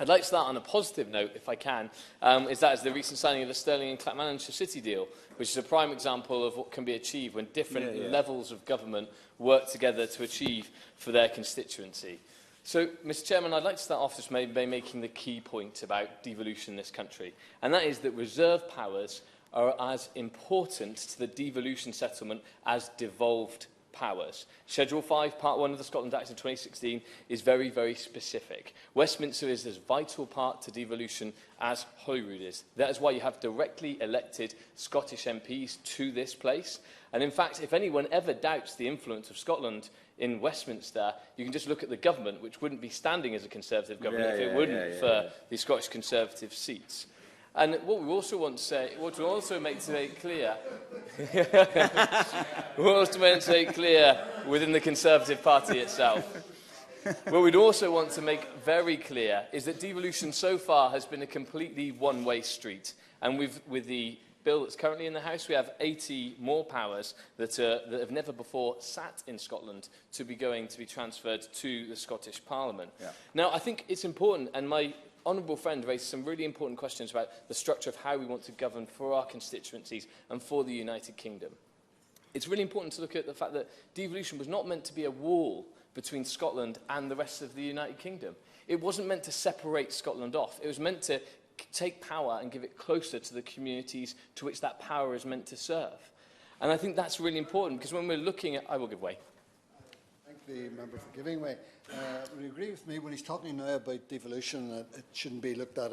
I'd like to start on a positive note, if I can, is the recent signing of the Stirling and Clackmannanshire City deal, which is a prime example of what can be achieved when different levels of government work together to achieve for their constituency. So, Mr Chairman, I'd like to start off just by making the key point about devolution in this country, and that is that reserve powers are as important to the devolution settlement as devolved powers. Schedule 5, Part 1 of the Scotland Act of 2016 is very, very specific. Westminster is as vital part to devolution as Holyrood is. That is why you have directly elected Scottish MPs to this place. And in fact, if anyone ever doubts the influence of Scotland in Westminster, you can just look at the government, which wouldn't be standing as a Conservative government if it wouldn't for the Scottish Conservative seats. And what we also want to say, what we also make to make clear, we also want to make clear within the Conservative Party itself. What we'd also want to make very clear is that devolution so far has been a completely one-way street. And with the bill that's currently in the House, we have 80 more powers that have never before sat in Scotland to be transferred to the Scottish Parliament. Yeah. Now, I think it's important, and my honourable friend raised some really important questions about the structure of how we want to govern for our constituencies and for the United Kingdom. It's really important to look at the fact that devolution was not meant to be a wall between Scotland and the rest of the United Kingdom. It wasn't meant to separate Scotland off. It was meant to take power and give it closer to the communities to which that power is meant to serve. And I think that's really important, because when we're looking at... I will give way. Thank the member for giving way. Would you agree with me when he's talking now about devolution, that it shouldn't be looked at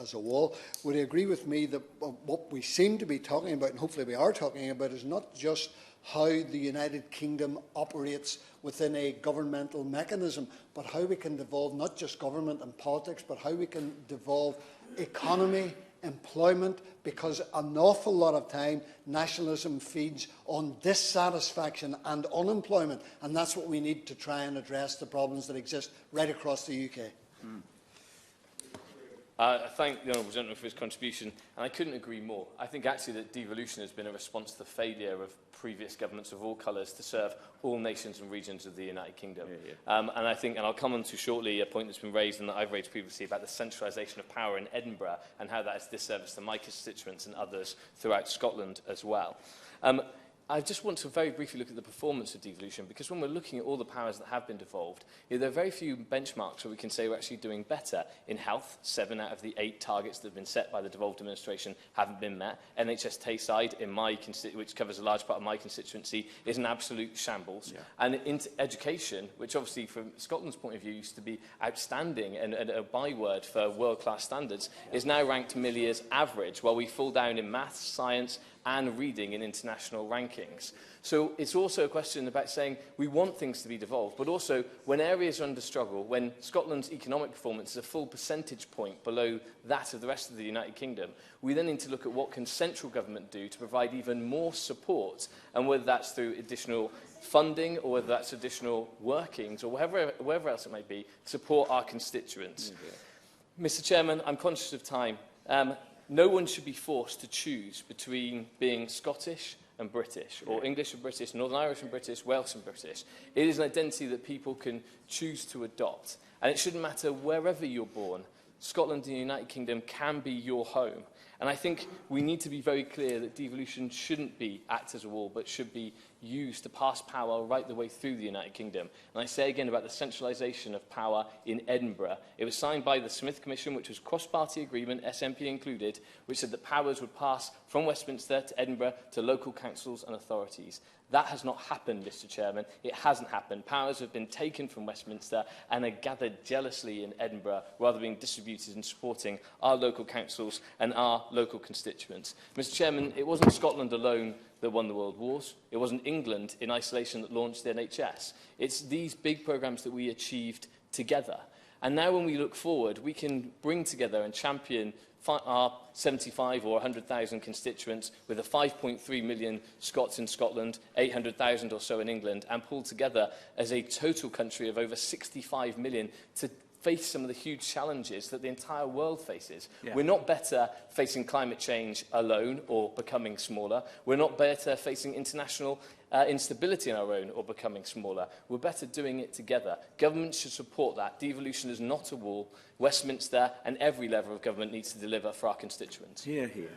as a wall? Would he agree with me that what we seem to be talking about, and hopefully we are talking about, is not just how the United Kingdom operates within a governmental mechanism, but how we can devolve not just government and politics, but how we can devolve economy, employment, because an awful lot of time nationalism feeds on dissatisfaction and unemployment, and that's what we need to try and address the problems that exist right across the UK. I thank the Honourable Gentleman for his contribution, and I couldn't agree more. I think actually that devolution has been a response to the failure of previous governments of all colours to serve all nations and regions of the United Kingdom. And I think, and I'll come on to shortly, a point that's been raised and that I've raised previously about the centralisation of power in Edinburgh and how that is disservice to my constituents and others throughout Scotland as well. I just want to very briefly look at the performance of devolution, because when we're looking at all the powers that have been devolved, there are very few benchmarks where we can say we're actually doing better. In health, 7 out of the 8 targets that have been set by the devolved administration haven't been met. NHS Tayside, which covers a large part of my constituency, is an absolute shambles. Yeah. And in education, which obviously from Scotland's point of view used to be outstanding and a byword for world-class standards, is now ranked middle years average, while we fall down in maths, science, and reading in international rankings. So it's also a question about saying we want things to be devolved, but also when areas are under struggle, when Scotland's economic performance is a full percentage point below that of the rest of the United Kingdom, we then need to look at what can central government do to provide even more support, and whether that's through additional funding or whether that's additional workings or wherever else it may be, support our constituents. Mr. Chairman, I'm conscious of time. No one should be forced to choose between being Scottish and British, or English and British, Northern Irish and British, Welsh and British. It is an identity that people can choose to adopt, and it shouldn't matter wherever you're born. Scotland and the United Kingdom can be your home. And I think we need to be very clear that devolution shouldn't act as a wall, but should be used to pass power right the way through the United Kingdom. And I say again about the centralisation of power in Edinburgh. It was signed by the Smith Commission, which was cross-party agreement, SNP included, which said that powers would pass from Westminster to Edinburgh to local councils and authorities. That has not happened, Mr. Chairman. It hasn't happened. Powers have been taken from Westminster and are gathered jealously in Edinburgh, rather than being distributed and supporting our local councils and our local constituents. Mr. Chairman, it wasn't Scotland alone that won the World Wars. It wasn't England in isolation that launched the NHS. It's these big programmes that we achieved together. And now when we look forward, we can bring together and champion our 75 or 100,000 constituents with the 5.3 million Scots in Scotland, 800,000 or so in England, and pull together as a total country of over 65 million to face some of the huge challenges that the entire world faces. Yeah. We're not better facing climate change alone or becoming smaller. We're not better facing international instability in our own or becoming smaller. We're better doing it together. Government should support that. Devolution is not a wall. Westminster and every level of government needs to deliver for our constituents. Hear, hear.